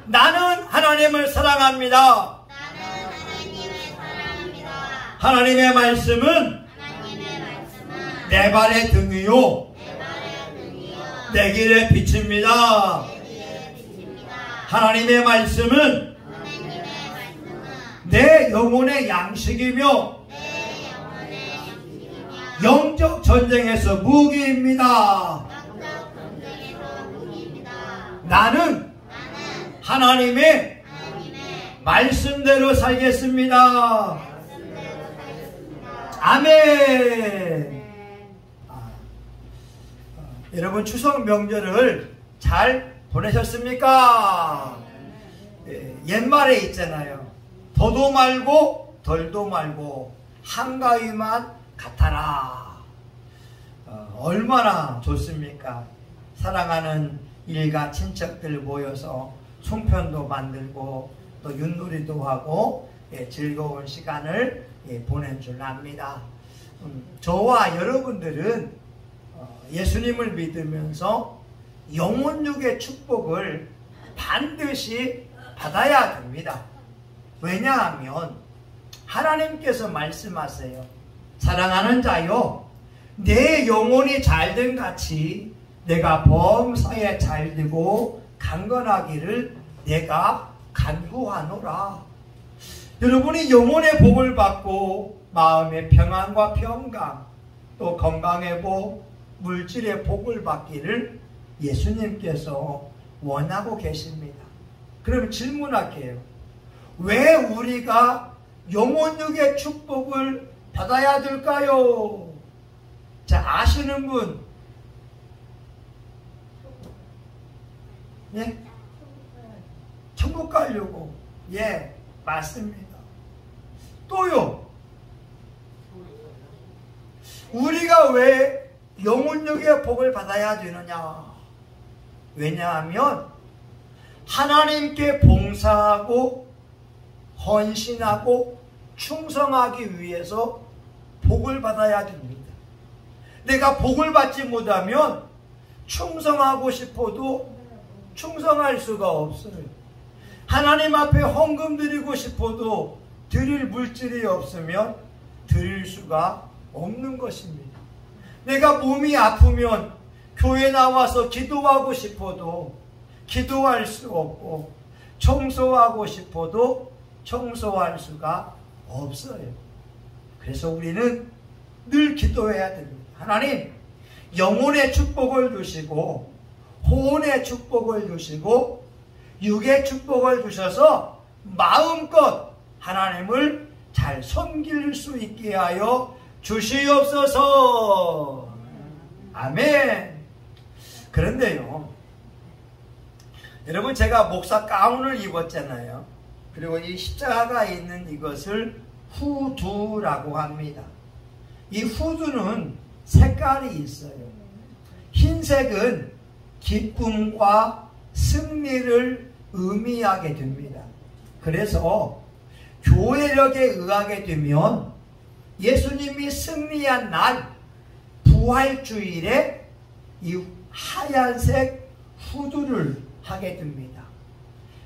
나는 하나님을 사랑합니다. 하나님의 말씀은 내 발의 등이요 내 길의 빛입니다. 하나님의 말씀은 내 영혼의 양식이며 영적 전쟁에서 무기입니다. 나는 하나님의 말씀대로 살겠습니다. 아멘. 여러분 추석 명절을 잘 보내셨습니까? 옛말에 있잖아요. 더도 말고 덜도 말고 한가위만 같아라. 얼마나 좋습니까? 사랑하는 일가 친척들 모여서 송편도 만들고 또 윷놀이도 하고 즐거운 시간을 보낸 줄 압니다. 저와 여러분들은 예수님을 믿으면서 영혼육의 축복을 반드시 받아야 됩니다. 왜냐하면 하나님께서 말씀하세요. 사랑하는 자여, 내 영혼이 잘된 같이 내가 범사에 잘되고 강건하기를 내가 간구하노라. 여러분이 영혼의 복을 받고 마음의 평안과 평강, 또 건강의 복, 물질의 복을 받기를 예수님께서 원하고 계십니다. 그럼 질문할게요. 왜 우리가 영혼육의 축복을 받아야 될까요? 자, 아시는 분? 예? 천국 가려고. 예, 맞습니다. 또요. 우리가 왜 영혼육의 복을 받아야 되느냐? 왜냐하면 하나님께 봉사하고 헌신하고 충성하기 위해서 복을 받아야 됩니다. 내가 복을 받지 못하면 충성하고 싶어도 충성할 수가 없어요. 하나님 앞에 헌금 드리고 싶어도 드릴 물질이 없으면 드릴 수가 없는 것입니다. 내가 몸이 아프면 교회 나와서 기도하고 싶어도 기도할 수 없고 청소하고 싶어도 청소할 수가 없어요. 그래서 우리는 늘 기도해야 됩니다. 하나님, 영혼의 축복을 주시고 혼의 축복을 주시고 육의 축복을 주셔서 마음껏 하나님을 잘 섬길 수 있게 하여 주시옵소서. 아멘. 그런데요, 여러분, 제가 목사 가운을 입었잖아요. 그리고 이 십자가가 있는 이것을 후두라고 합니다. 이 후두는 색깔이 있어요. 흰색은 기쁨과 승리를 의미하게 됩니다. 그래서 교회력에 의하게 되면 예수님이 승리한 날 부활주일에 이 하얀색 후두를 하게 됩니다.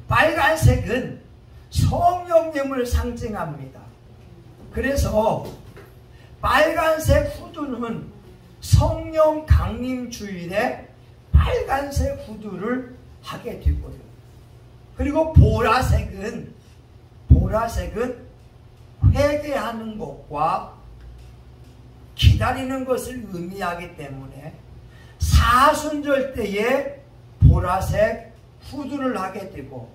빨간색은 성령님을 상징합니다. 그래서 빨간색 후두는 성령 강림 주일에 빨간색 후두를 하게 되고요. 그리고 보라색은 회개하는 것과 기다리는 것을 의미하기 때문에 사순절 때에 보라색 후두를 하게 되고,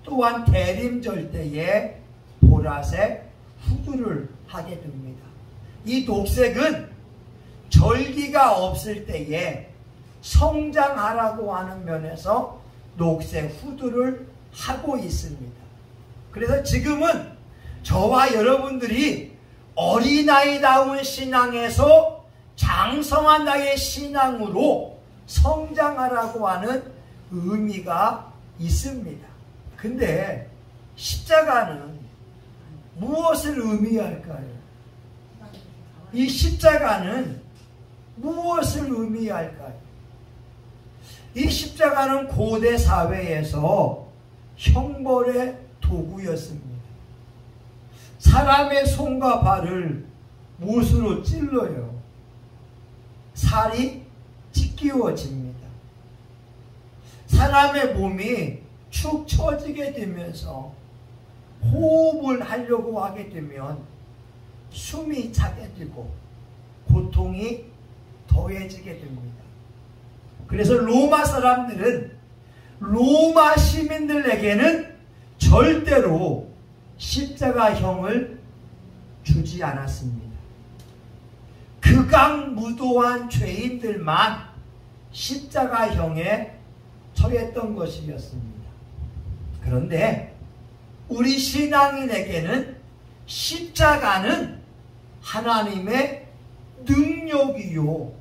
또한 대림절 때에 보라색 후두를 하게 됩니다. 이 녹색은 절기가 없을 때에 성장하라고 하는 면에서 녹색 후두를 하고 있습니다. 그래서 지금은 저와 여러분들이 어린아이다운 신앙에서 장성한 나의 신앙으로 성장하라고 하는 의미가 있습니다. 근데 십자가는 무엇을 의미할까요? 이 십자가는 무엇을 의미할까요? 이 십자가는 고대 사회에서 형벌의 도구였습니다. 사람의 손과 발을 못으로 찔러요. 살이 찢기워집니다. 사람의 몸이 축 처지게 되면서 호흡을 하려고 하게 되면 숨이 차게 되고 고통이 더해지게 됩니다. 그래서 로마 사람들은 로마 시민들에게는 절대로 십자가형을 주지 않았습니다. 극악무도한 죄인들만 십자가형에 처했던 것이었습니다. 그런데 우리 신앙인에게는 십자가는 하나님의 능력이요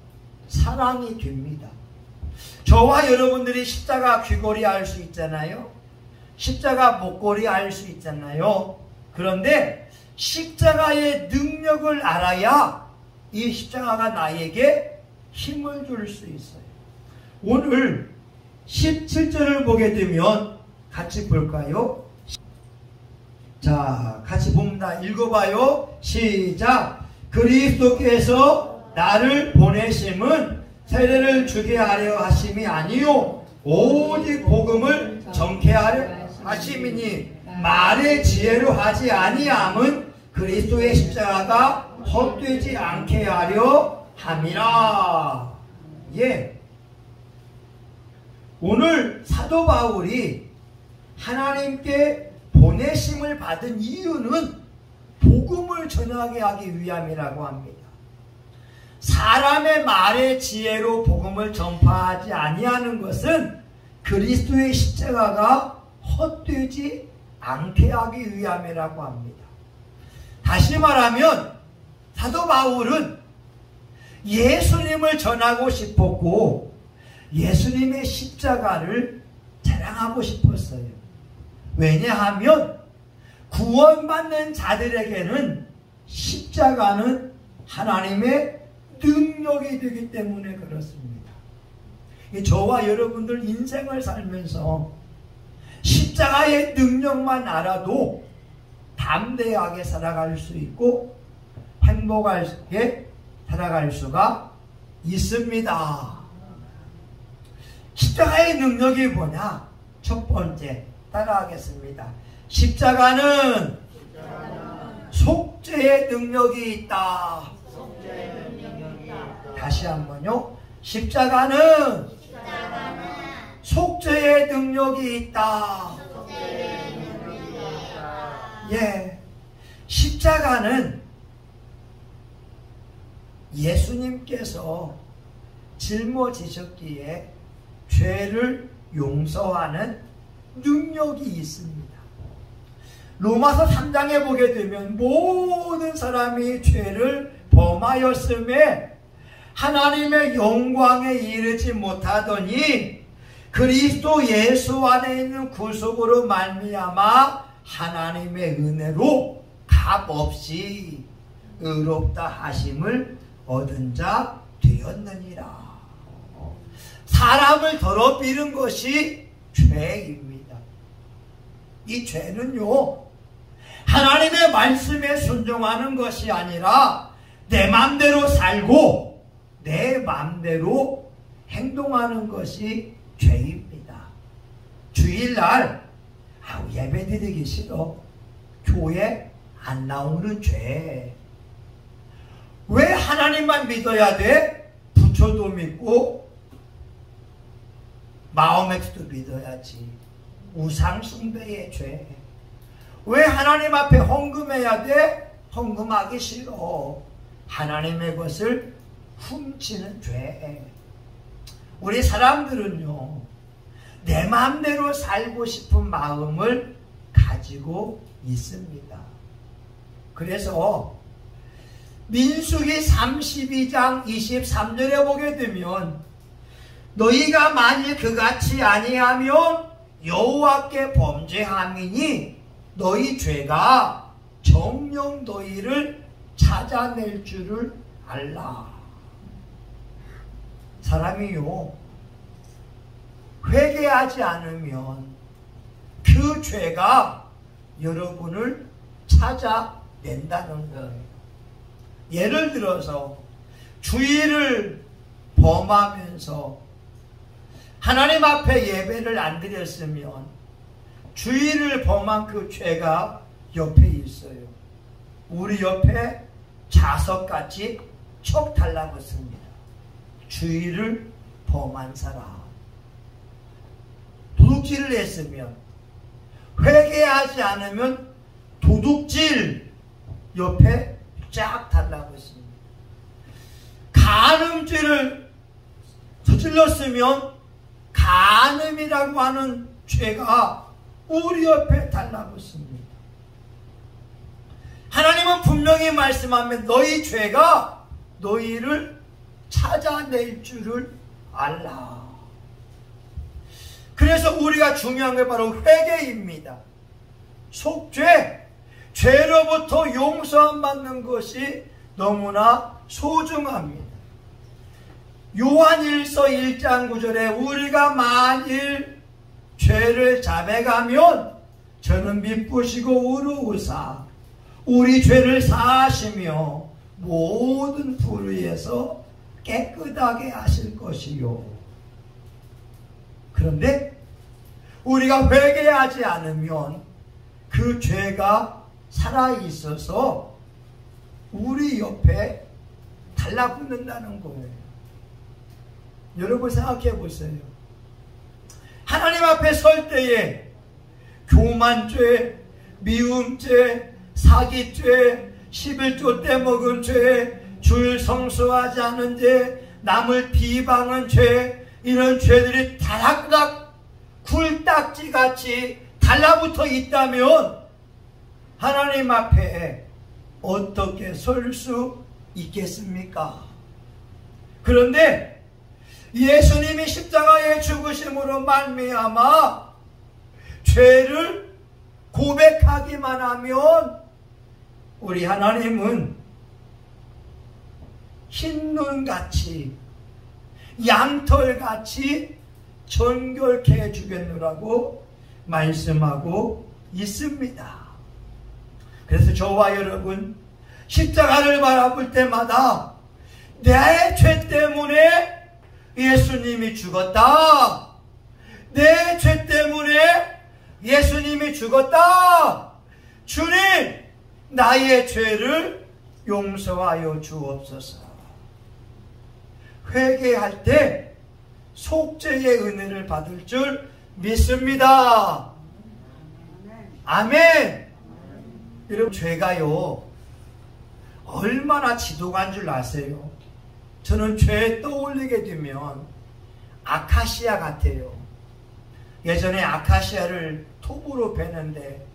사랑이 됩니다. 저와 여러분들이 십자가 귀걸이 알 수 있잖아요. 십자가 목걸이 알 수 있잖아요. 그런데 십자가의 능력을 알아야 이 십자가가 나에게 힘을 줄 수 있어요. 오늘 17절을 보게 되면 같이 볼까요? 자, 같이 봅니다. 읽어봐요. 시작. 그리스도께서 나를 보내심은 세례를 주게 하려 하심이 아니요 오직 복음을 전케 하려 하심이니 말의 지혜로 하지 아니함은 그리스도의 십자가가 헛되지 않게 하려 함이라. 예. 오늘 사도 바울이 하나님께 보내심을 받은 이유는 복음을 전하게 하기 위함이라고 합니다. 사람의 말의 지혜로 복음을 전파하지 아니하는 것은 그리스도의 십자가가 헛되지 않게 하기 위함이라고 합니다. 다시 말하면 사도 바울은 예수님을 전하고 싶었고 예수님의 십자가를 자랑하고 싶었어요. 왜냐하면 구원받는 자들에게는 십자가는 하나님의 능력이 되기 때문에 그렇습니다. 저와 여러분들 인생을 살면서 십자가의 능력만 알아도 담대하게 살아갈 수 있고 행복하게 살아갈 수가 있습니다. 십자가의 능력이 뭐냐? 첫 번째 따라하겠습니다. 십자가는 속죄의 능력이 있다. 다시 한번요. 십자가는 속죄의 능력이 있다. 예, 십자가는 예수님께서 짊어지셨기에 죄를 용서하는 능력이 있습니다. 로마서 3장에 보게 되면 모든 사람이 죄를 범하였음에 하나님의 영광에 이르지 못하더니 그리스도 예수 안에 있는 구속으로 말미암아 하나님의 은혜로 값없이 의롭다 하심을 얻은 자 되었느니라. 사람을 더럽히는 것이 죄입니다. 이 죄는요, 하나님의 말씀에 순종하는 것이 아니라 내 마음대로 살고 내 마음대로 행동하는 것이 죄입니다. 주일날 예배드리기 싫어, 교회 안 나오는 죄. 왜 하나님만 믿어야 돼? 부처도 믿고 마호메트도 믿어야지. 우상 숭배의 죄. 왜 하나님 앞에 헌금해야 돼? 헌금하기 싫어. 하나님의 것을 훔치는 죄. 우리 사람들은요, 내 마음대로 살고 싶은 마음을 가지고 있습니다. 그래서 민수기 32장 23절에 보게 되면 너희가 만일 그같이 아니하면 여호와께 범죄함이니 너희 죄가 정녕 너희를 찾아낼 줄을 알라. 사람이요, 회개하지 않으면 그 죄가 여러분을 찾아낸다는 거예요. 예를 들어서 주일을 범하면서 하나님 앞에 예배를 안 드렸으면 주일을 범한 그 죄가 옆에 있어요. 우리 옆에 자석같이 척 달라붙습니다. 주일을 범한 사람. 도둑질을 했으면, 회개하지 않으면 도둑질 옆에 쫙 달라붙습니다. 간음죄를 저질렀으면 간음이라고 하는 죄가 우리 옆에 달라붙습니다. 하나님은 분명히 말씀하면 너희 죄가 너희를 찾아낼 줄을 알라. 그래서 우리가 중요한 게 바로 회개입니다. 속죄, 죄로부터 용서함 받는 것이 너무나 소중합니다. 요한일서 1장 9절에 우리가 만일 죄를 자백하면 저는 미쁘시고 의로우사 우리 죄를 사하시며 모든 불의에서 깨끗하게 하실 것이요. 그런데 우리가 회개하지 않으면 그 죄가 살아있어서 우리 옆에 달라붙는다는 거예요. 여러분 생각해 보세요. 하나님 앞에 설 때에 교만죄, 미움죄, 사기죄, 11조 떼먹은 죄, 주일 성수하지 않은 죄, 남을 비방한 죄, 이런 죄들이 다닥다닥 굴딱지같이 달라붙어 있다면 하나님 앞에 어떻게 설 수 있겠습니까? 그런데 예수님이 십자가에 죽으심으로 말미암아 죄를 고백하기만 하면 우리 하나님은 흰눈같이 양털같이 정결케 해주겠노라고 말씀하고 있습니다. 그래서 저와 여러분 십자가를 바라볼 때마다 내 죄 때문에 예수님이 죽었다. 내 죄 때문에 예수님이 죽었다. 주님, 나의 죄를 용서하여 주옵소서. 회개할 때 속죄의 은혜를 받을 줄 믿습니다. 아멘. 여러분, 죄가요 얼마나 지독한 줄 아세요? 저는 죄 떠올리게 되면 아카시아 같아요. 예전에 아카시아를 톱으로 베는데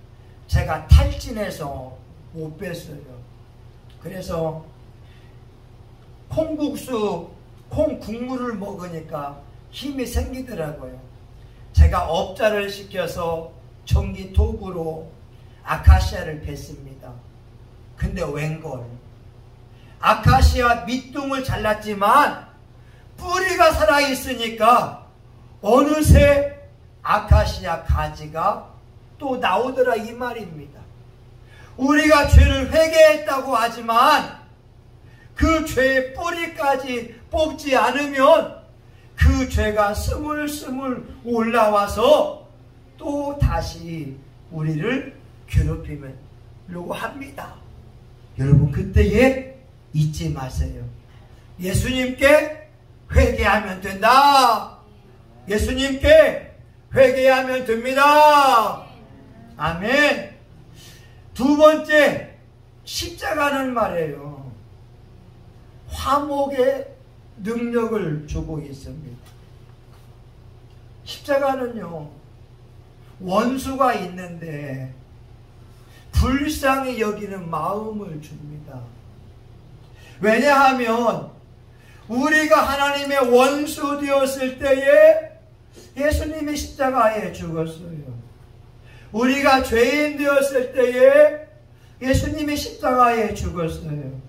제가 탈진해서 못 뺐어요. 그래서 콩국수, 콩국물을 먹으니까 힘이 생기더라고요. 제가 업자를 시켜서 전기 톱으로 아카시아를 뱄습니다. 근데 웬걸 아카시아 밑둥을 잘랐지만 뿌리가 살아있으니까 어느새 아카시아 가지가 또 나오더라 이 말입니다. 우리가 죄를 회개했다고 하지만 그 죄의 뿌리까지 뽑지 않으면 그 죄가 스물스물 올라와서 또 다시 우리를 괴롭히려고 합니다. 여러분, 그때에 잊지 마세요. 예수님께 회개하면 된다. 예수님께 회개하면 됩니다. 아멘. 두 번째, 십자가는 말이에요. 화목의 능력을 주고 있습니다. 십자가는요, 원수가 있는데 불쌍히 여기는 마음을 줍니다. 왜냐하면 우리가 하나님의 원수 되었을 때에 예수님이 십자가에 죽었어요. 우리가 죄인 되었을 때에 예수님이 십자가에 죽었어요.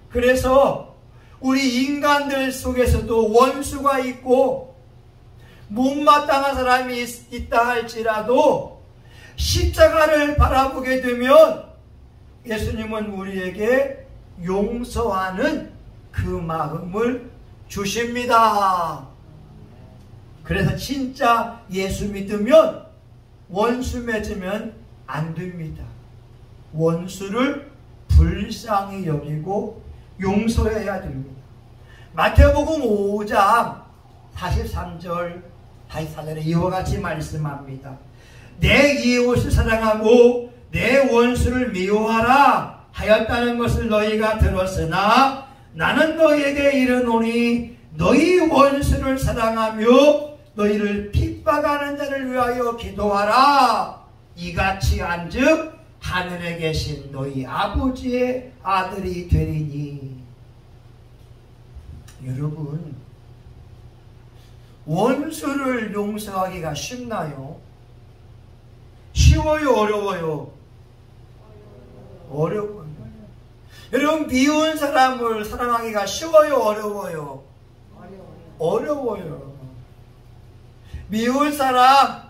그래서 우리 인간들 속에서도 원수가 있고 못마땅한 사람이 있다 할지라도 십자가를 바라보게 되면 예수님은 우리에게 용서하는 그 마음을 주십니다. 그래서 진짜 예수 믿으면 원수 맺으면 안 됩니다. 원수를 불쌍히 여기고 용서해야 됩니다. 마태복음 5장 43절 44절에 이와 같이 말씀합니다. 내 이웃을 사랑하고 내 원수를 미워하라 하였다는 것을 너희가 들었으나 나는 너희에게 이르노니 너희 원수를 사랑하며 너희를 핍박하는 자를 위하여 기도하라. 이같이 한즉 하늘에 계신 너희 아버지의 아들이 되리니. 여러분, 원수를 용서하기가 쉽나요? 쉬워요? 어려워요? 어려워요. 여러분, 미운 사람을 사랑하기가 쉬워요? 어려워요? 어려워요. 미운 사람,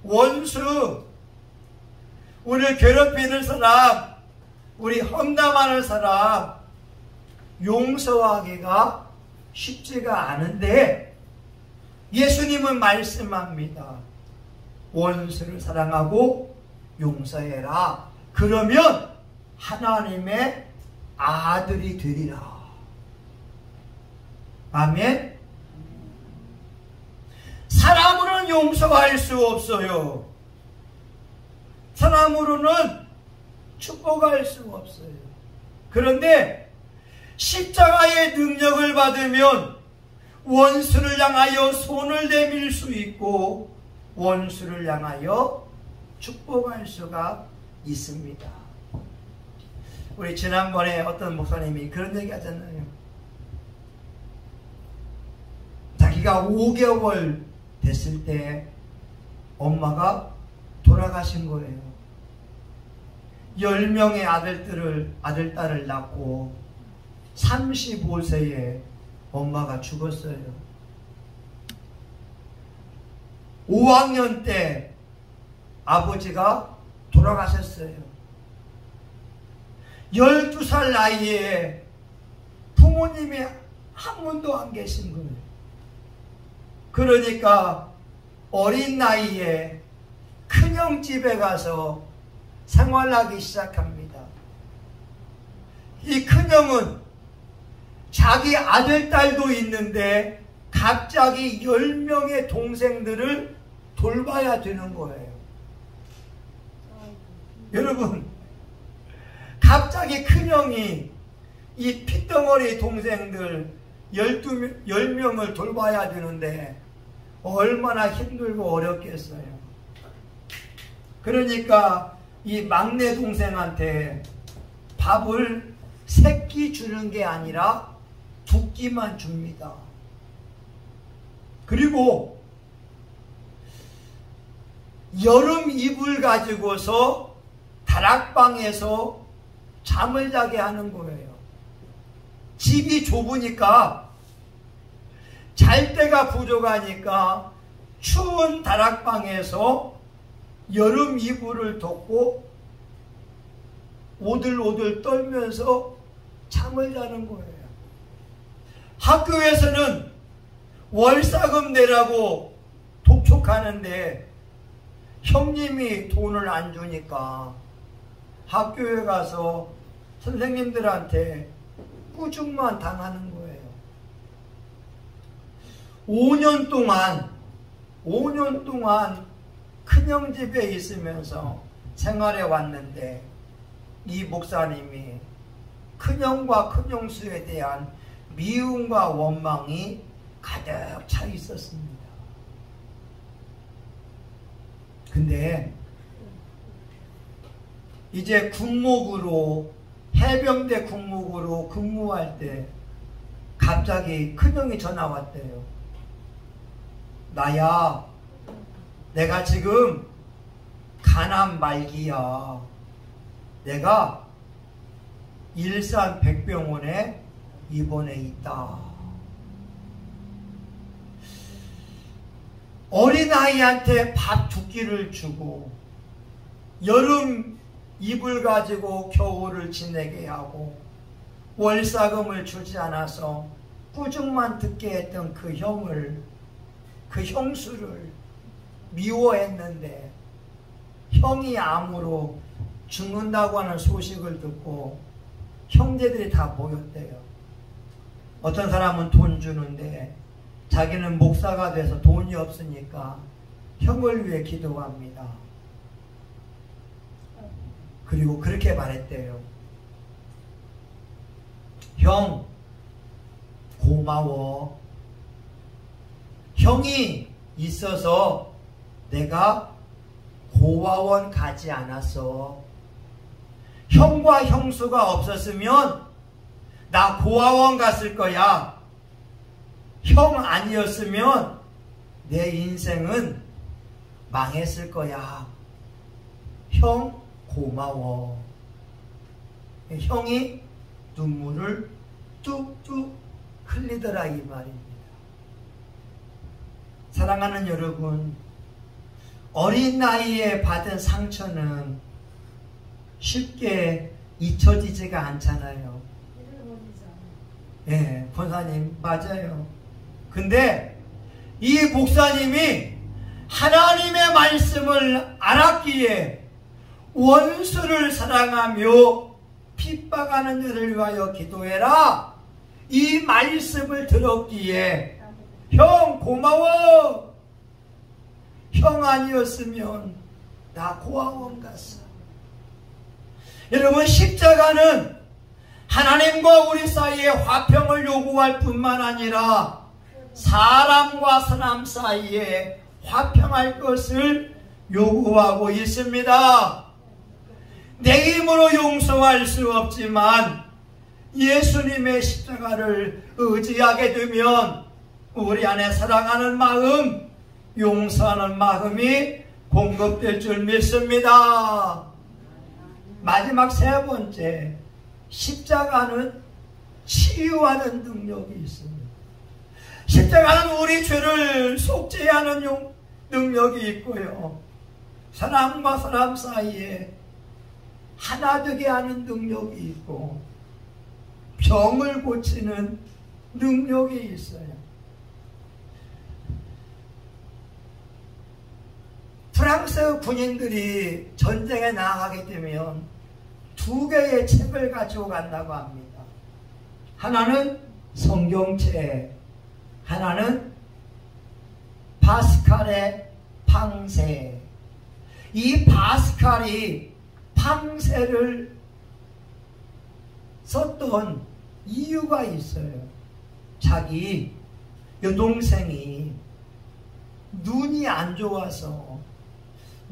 원수, 우리를 괴롭히는 사람, 우리 험담하는 사람 용서하기가 쉽지가 않은데 예수님은 말씀합니다. 원수를 사랑하고 용서해라. 그러면 하나님의 아들이 되리라. 아멘. 사람으로는 용서할 수 없어요. 사람으로는 축복할 수 없어요. 그런데 십자가의 능력을 받으면 원수를 향하여 손을 내밀 수 있고 원수를 향하여 축복할 수가 있습니다. 우리 지난번에 어떤 목사님이 그런 얘기 하잖아요. 자기가 5개월 됐을 때 엄마가 돌아가신 거예요. 10명의 아들, 딸을 낳고 35세에 엄마가 죽었어요. 5학년 때 아버지가 돌아가셨어요. 12살 나이에 부모님이 한 분도 안 계신 거예요. 그러니까 어린 나이에 큰형 집에 가서 생활하기 시작합니다. 이 큰형은 자기 아들, 딸도 있는데 갑자기 10명의 동생들을 돌봐야 되는 거예요. 여러분, 갑자기 큰형이 이 핏덩어리 동생들 10명을 돌봐야 되는데 얼마나 힘들고 어렵겠어요. 그러니까 이 막내 동생한테 밥을 3끼 주는 게 아니라 2끼만 줍니다. 그리고 여름 이불 가지고서 다락방에서 잠을 자게 하는 거예요. 집이 좁으니까 잘 데가 부족하니까 추운 다락방에서 여름 이불을 덮고 오들오들 떨면서 잠을 자는 거예요. 학교에서는 월사금 내라고 독촉하는데 형님이 돈을 안 주니까 학교에 가서 선생님들한테 꾸중만 당하는 거예요. 5년 동안 큰형 집에 있으면서 생활해 왔는데 이 목사님이 큰형과 큰형수에 대한 미움과 원망이 가득 차 있었습니다. 근데 이제 군목으로 해병대 군목으로 근무할 때 갑자기 큰형이 전화 왔대요. 나야, 내가 지금 간암 말기야. 내가 일산 백병원에 입원해 있다. 어린아이한테 밥 2끼를 주고 여름 이불 가지고 겨울을 지내게 하고 월사금을 주지 않아서 꾸중만 듣게 했던 그 형수를 미워했는데 형이 암으로 죽는다고 하는 소식을 듣고 형제들이 다 모였대요. 어떤 사람은 돈 주는데 자기는 목사가 돼서 돈이 없으니까 형을 위해 기도합니다. 그리고 그렇게 말했대요. 형, 고마워. 형이 있어서 내가 고아원 가지 않았어. 형과 형수가 없었으면 나 고아원 갔을 거야. 형 아니었으면 내 인생은 망했을 거야. 형 고마워. 형이 눈물을 뚝뚝 흘리더라 이 말입니다. 사랑하는 여러분, 어린 나이에 받은 상처는 쉽게 잊혀지지가 않잖아요. 예, 권사님 맞아요. 근데 이 목사님이 하나님의 말씀을 알았기에 원수를 사랑하며 핍박하는 자를 위하여 기도해라. 이 말씀을 들었기에 형 고마워. 형 아니었으면 나 고아원 갔어. 여러분, 십자가는 하나님과 우리 사이에 화평을 요구할 뿐만 아니라 사람과 사람 사이에 화평할 것을 요구하고 있습니다. 내 힘으로 용서할 수 없지만 예수님의 십자가를 의지하게 되면 우리 안에 사랑하는 마음, 용서하는 마음이 공급될 줄 믿습니다. 마지막 세 번째, 십자가는 치유하는 능력이 있습니다. 십자가는 우리 죄를 속죄하는 능력이 있고요. 사람과 사람 사이에 하나 되게 하는 능력이 있고 병을 고치는 능력이 있어요. 프랑스 군인들이 전쟁에 나가게 되면 두 개의 책을 가지고 간다고 합니다. 하나는 성경책, 하나는 파스칼의 팡세. 이 파스칼이 팡세를 썼던 이유가 있어요. 자기 여동생이 눈이 안 좋아서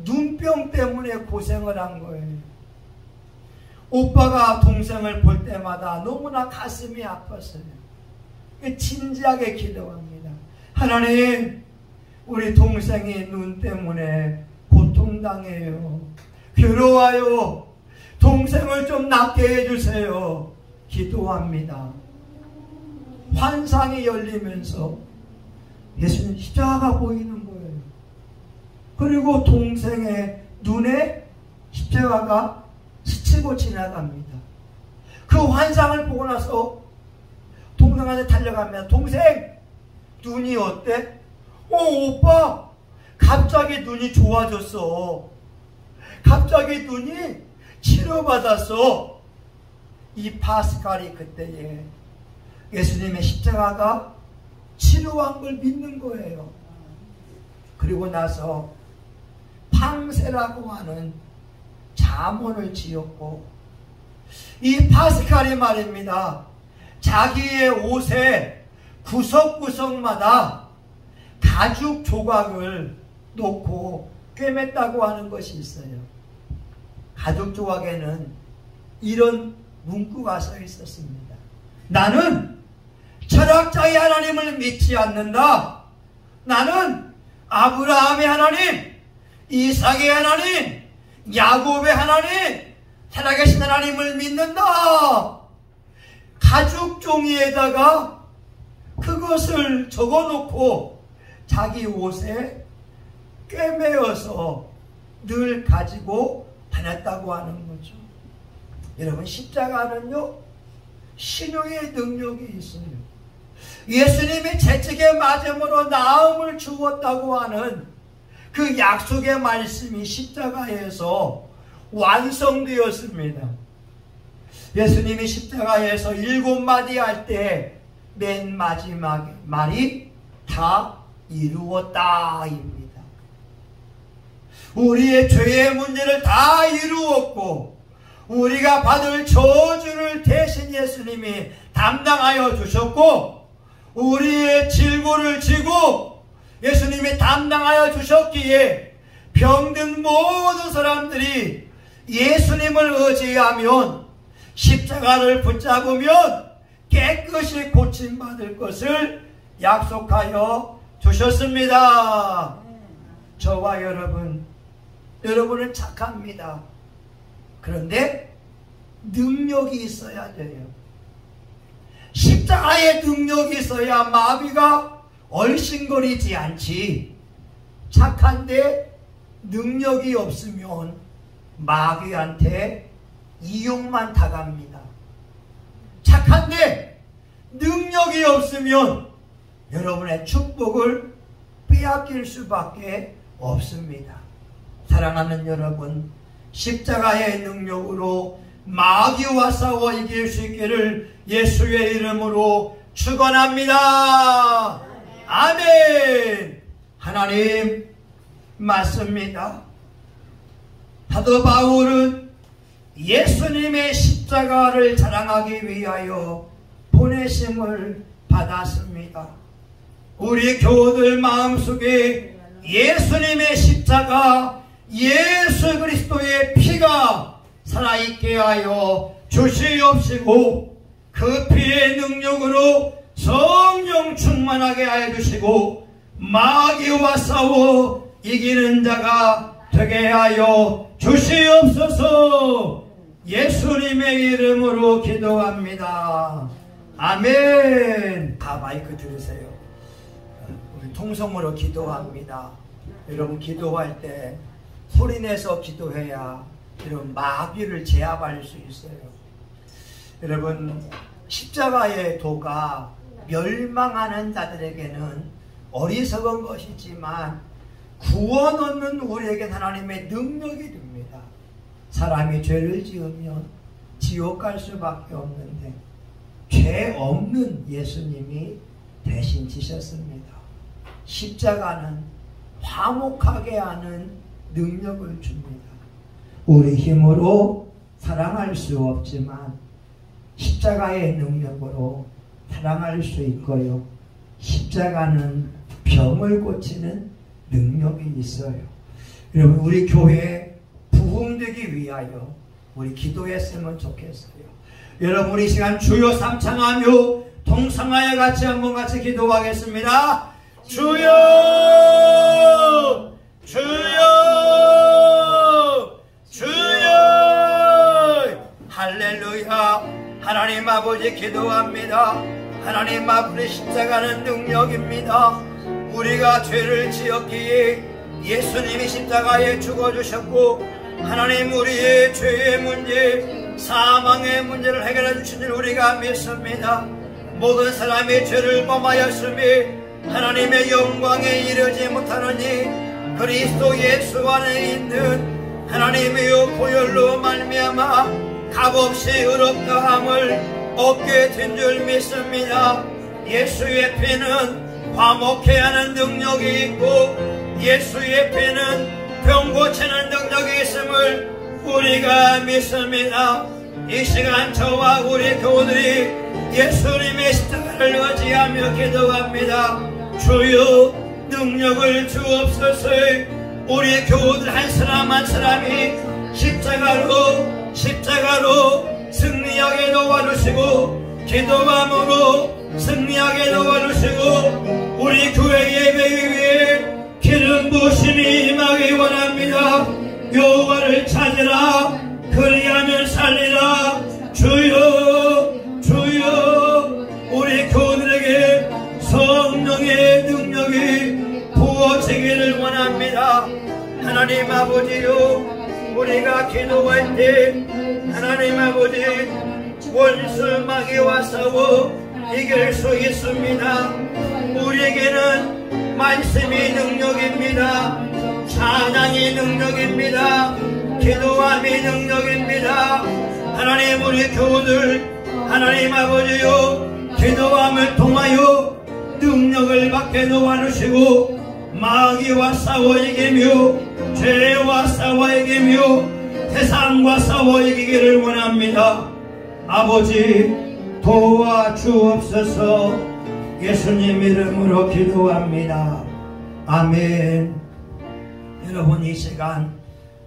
눈병 때문에 고생을 한 거예요. 오빠가 동생을 볼 때마다 너무나 가슴이 아팠어요. 진지하게 기도합니다. 하나님, 우리 동생이 눈 때문에 고통당해요. 괴로워요. 동생을 좀 낫게 해주세요. 기도합니다. 환상이 열리면서 예수님 십자가가 보이는 거예요. 그리고 동생의 눈에 십자가가 스치고 지나갑니다. 그 환상을 보고 나서 동생한테 달려갑니다. 동생, 눈이 어때? 오빠, 갑자기 눈이 좋아졌어. 갑자기 눈이 치료받았어. 이 파스칼이 그때에 예수님의 십자가가 치료한 걸 믿는 거예요. 그리고 나서 팡세라고 하는 잠언을 지었고, 이 파스칼이 말입니다. 자기의 옷에 구석구석마다 가죽 조각을 놓고 꿰맸다고 하는 것이 있어요. 가죽 조각에는 이런 문구가 써 있었습니다. 나는 철학자의 하나님을 믿지 않는다. 나는 아브라함의 하나님, 이삭의 하나님, 야곱의 하나님, 살아계신 하나님을 믿는다. 가죽 종이에다가 그것을 적어놓고 자기 옷에 꿰매어서 늘 가지고 다녔다고 하는 거죠. 여러분, 십자가는요, 신용의 능력이 있어요. 예수님이 채찍에 맞음으로 나음을 주었다고 하는 그 약속의 말씀이 십자가에서 완성되었습니다. 예수님이 십자가에서 7마디 할 때 맨 마지막 말이 다 이루었다입니다. 우리의 죄의 문제를 다 이루었고 우리가 받을 저주를 대신 예수님이 담당하여 주셨고 우리의 질고를 지고 예수님이 담당하여 주셨기에 병든 모든 사람들이 예수님을 의지하면 십자가를 붙잡으면 깨끗이 고침받을 것을 약속하여 주셨습니다. 저와 여러분은 착합니다. 그런데 능력이 있어야 돼요. 십자가의 능력이 있어야 마귀가 얼씬거리지 않지. 착한데 능력이 없으면 마귀한테 이용만 당합니다. 착한데 능력이 없으면 여러분의 축복을 빼앗길 수밖에 없습니다. 사랑하는 여러분, 십자가의 능력으로 마귀와 싸워 이길 수 있기를 예수의 이름으로 축원합니다. 아멘. 하나님 맞습니다. 사도 바울은 예수님의 십자가를 자랑하기 위하여 보내심을 받았습니다. 우리 교우들 마음속에 예수님의 십자가, 예수 그리스도의 피가 살아있게 하여 주시옵시고 그 피의 능력으로 성령 충만하게 하여 주시고 마귀와 싸워 이기는 자가 되게 하여 주시옵소서. 예수님의 이름으로 기도합니다. 아멘. 다 마이크 들으세요. 우리 통성으로 기도합니다. 여러분, 기도할 때 소리내서 기도해야 여러분 마귀를 제압할 수 있어요. 여러분, 십자가의 도가 멸망하는 자들에게는 어리석은 것이지만 구원 얻는 우리에게 하나님의 능력이 됩니다. 사람이 죄를 지으면 지옥 갈 수밖에 없는데 죄 없는 예수님이 대신 지셨습니다. 십자가는 화목하게 하는 능력을 줍니다. 우리 힘으로 사랑할 수 없지만 십자가의 능력으로 사랑할 수 있고요. 십자가는 병을 고치는 능력이 있어요. 여러분, 우리 교회 부흥되기 위하여 우리 기도했으면 좋겠어요. 여러분, 우리 시간 주여 삼창하며 동성하여 같이 한번 같이 기도하겠습니다. 주여, 주여, 주여. 할렐루야. 하나님 아버지 기도합니다. 하나님 아버지, 십자가는 능력입니다. 우리가 죄를 지었기에 예수님이 십자가에 죽어주셨고 하나님 우리의 죄의 문제, 사망의 문제를 해결해 주신 줄 우리가 믿습니다. 모든 사람이 죄를 범하였으며 하나님의 영광에 이르지 못하느니 그리스도 예수 안에 있는 하나님의 보혈로 말미암아 값없이 의롭다함을 얻게 된 줄 믿습니다. 예수의 피는 화목케 하는 능력이 있고 예수의 피는 병 고치는 능력이 있음을 우리가 믿습니다. 이 시간 저와 우리 교우들이 예수님의 십자가를 의지하며 기도합니다. 주여, 능력을 주옵소서. 우리 교우들 한 사람 한 사람이 십자가로 승리하게 도와주시고 기도함으로 승리하게 도와주시고 우리 교회 예배 위에 기름 부으심이 임하기 원합니다. 여호와를 찾으라, 그리하면 살리라. 주여, 주여. 우리 교우들에게 성령의 능력이 부어지기를 원합니다. 하나님 아버지요, 우리가 기도할 때 하나님 아버지 원수 마귀와 싸워 이길 수 있습니다. 우리에게는 말씀이 능력입니다. 찬양이 능력입니다. 기도함이 능력입니다. 하나님 우리 교우들 하나님 아버지요 기도함을 통하여 능력을 받게 도와주시고 마귀와 싸워 이기며 죄와 싸워 이기며 세상과 싸워 이기기를 원합니다. 아버지 도와주옵소서. 예수님 이름으로 기도합니다. 아멘. 여러분 이 시간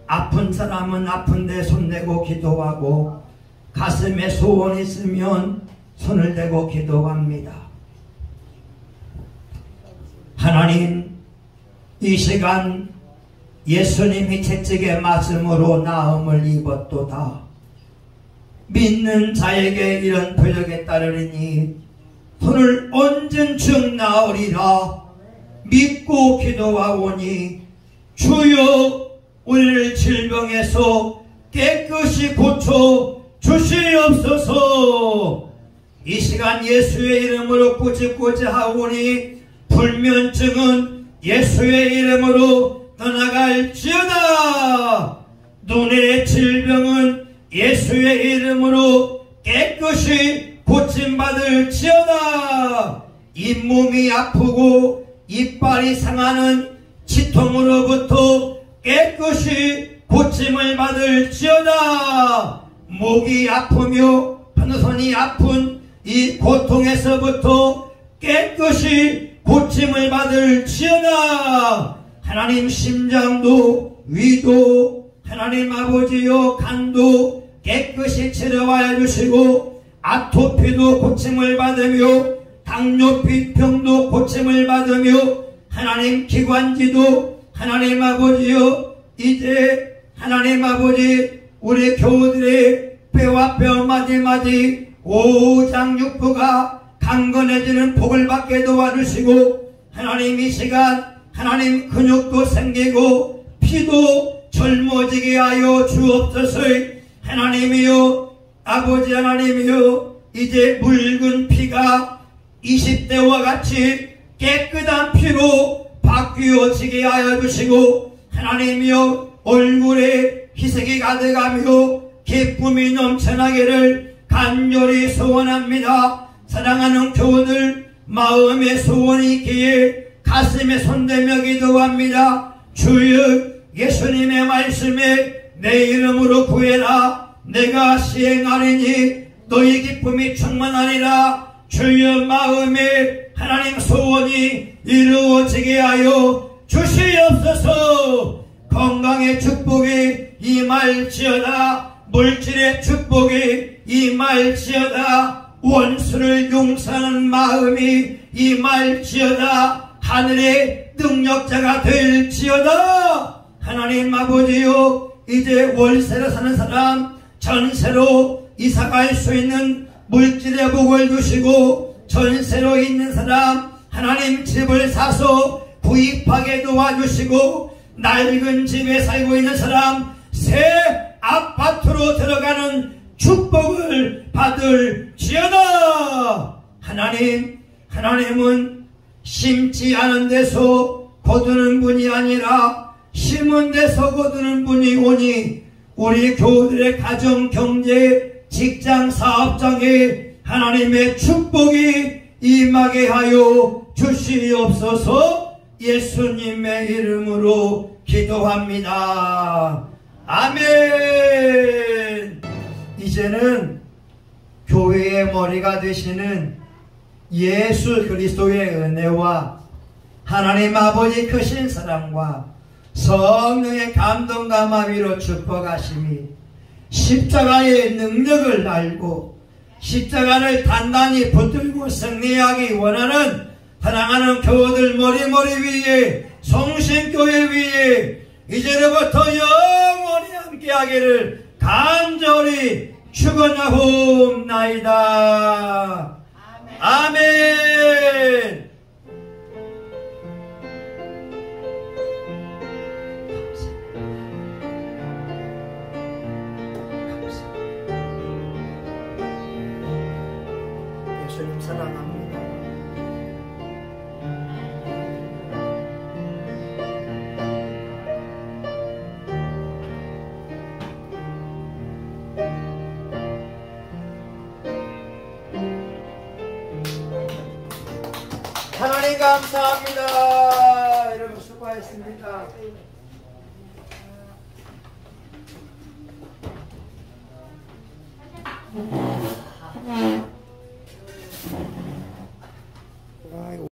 아픈 사람은 아픈데 손대고 기도하고 가슴에 소원 있으면 손을 대고 기도합니다. 하나님 이 시간 예수님이 채찍의 맞음으로 나음을 입었도다. 믿는 자에게 이런 표적에 따르리니 손을 얹은 즉 나으리라. 믿고 기도하오니 주여 우리를 질병에서 깨끗이 고쳐 주시옵소서. 이 시간 예수의 이름으로 꾸짖꾸짖하오니 불면증은 예수의 이름으로 떠나갈지어다. 눈의 질병은 예수의 이름으로 깨끗이 고침받을지어다. 잇몸이 아프고 이빨이 상하는 치통으로부터 깨끗이 고침을 받을지어다. 목이 아프며 편손이 아픈 이 고통에서부터 깨끗이 고침을 받을지어다. 하나님 심장도 위도 하나님 아버지여 간도 깨끗이 치료하여 주시고 아토피도 고침을 받으며 당뇨병도 고침을 받으며 하나님 기관지도 하나님 아버지여 이제 하나님 아버지 우리 교우들의 뼈와 뼈 마디마디 오장육부가 강건해지는 복을 받게 도와주시고 하나님 이 시간 하나님 근육도 생기고 피도 젊어지게 하여 주옵소서. 하나님이여 아버지 하나님이여 이제 묽은 피가 20대와 같이 깨끗한 피로 바뀌어지게 하여 주시고 하나님이여 얼굴에 희색이 가득하며 기쁨이 넘쳐나기를 간절히 소원합니다. 사랑하는 교우들 마음의 소원이 있기에 가슴에 손대며 기도합니다. 주여 예수님의 말씀에 내 이름으로 구해라. 내가 시행하리니 너희 기쁨이 충만하리라. 주여 마음에 하나님 소원이 이루어지게 하여 주시옵소서. 건강의 축복이 임할지어다. 물질의 축복이 임할지어다. 원수를 용서하는 마음이 임할지어다. 하늘의 능력자가 될지어다. 하나님 아버지요 이제 월세로 사는 사람 전세로 이사갈 수 있는 물질의 복을 주시고 전세로 있는 사람 하나님 집을 사서 구입하게 도와주시고 낡은 집에 살고 있는 사람 새 아파트로 들어가는 축복을 받을지어다. 하나님은 심지 않은 데서 거두는 분이 아니라 심은 데서 거두는 분이 오니 우리 교우들의 가정, 경제, 직장, 사업장에 하나님의 축복이 임하게 하여 주시옵소서. 예수님의 이름으로 기도합니다. 아멘. 이제는 교회의 머리가 되시는 예수 그리스도의 은혜와 하나님 아버지 크신 사랑과 성령의 감동과 마비로 축복하심이 십자가의 능력을 알고 십자가를 단단히 붙들고 승리하기 원하는 사랑하는 교우들 머리머리 위에 성신교회 위에 이제로부터 영원히 함께하기를 간절히 축원하옵나이다. 아멘. 사랑합니다. 하나님 감사합니다.